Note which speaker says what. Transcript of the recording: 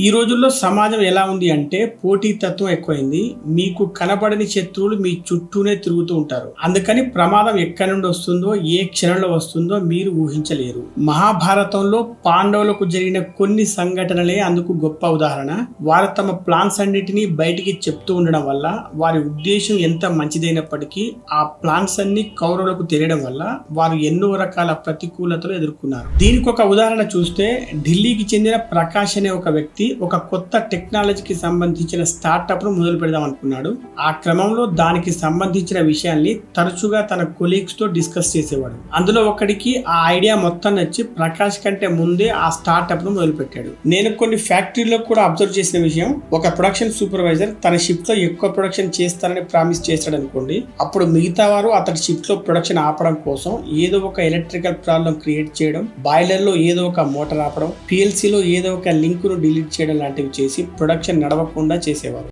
Speaker 1: ఈ రోజుల్లో సమాజం ఎలా ఉంది అంటే పోటీతత్వం ఎక్కువైంది. మీకు కనబడని శత్రువులు మీ చుట్టూనే తిరుగుతూ ఉంటారు. అందుకని ప్రమాదం ఎక్కడి నుండి వస్తుందో, ఏ క్షణంలో వస్తుందో మీరు ఊహించలేరు. మహాభారతంలో పాండవులకు జరిగిన కొన్ని సంఘటనలే అందుకు గొప్ప ఉదాహరణ. వారు తమ ప్లాన్స్ అన్నిటినీ బయటికి చెప్తూ ఉండడం వల్ల, వారి ఉద్దేశం ఎంత మంచిదైనప్పటికీ ఆ ప్లాన్స్ అన్ని కౌరవులకు తెలియడం వల్ల వారు ఎన్నో రకాల ప్రతికూలతలు ఎదుర్కొన్నారు. దీనికి ఒక ఉదాహరణ చూస్తే, ఢిల్లీకి చెందిన ప్రకాష్ అనే ఒక వ్యక్తి ఒక కొత్త టెక్నాలజీకి సంబంధించిన స్టార్టప్ ను మొదలు పెడదాం అనుకున్నాడు. ఆ క్రమంలో దానికి సంబంధించిన విషయాల్ని తరచుగా తన కొలీగ్స్ తో డిస్కస్ చేసేవాడు. అందులో ఒకడికి ఆ ఐడియా మొత్తం నచ్చి ప్రకాష్ కంటే ముందే ఆ స్టార్టప్ ను మొదలు పెట్టాడు. నేను కొన్ని ఫ్యాక్టరీలో కూడా అబ్జర్వ్ చేసిన విషయం, ఒక ప్రొడక్షన్ సూపర్వైజర్ తన షిఫ్ట్ లో ఎక్కువ ప్రొడక్షన్ చేస్తారని ప్రామిస్ చేస్తాడు అనుకోండి, అప్పుడు మిగతా వారు అతడి షిఫ్ట్ లో ప్రొడక్షన్ ఆపడం కోసం ఏదో ఒక ఎలక్ట్రికల్ ప్రాబ్లం క్రియేట్ చేయడం, బాయిలర్ లో ఏదో ఒక మోటార్ ఆపడం, PLC లో ఏదో ఒక లింక్ ను డిలీట్ చేయడం లాంటివి చేసి ప్రొడక్షన్ నడవకుండా చేసేవారు.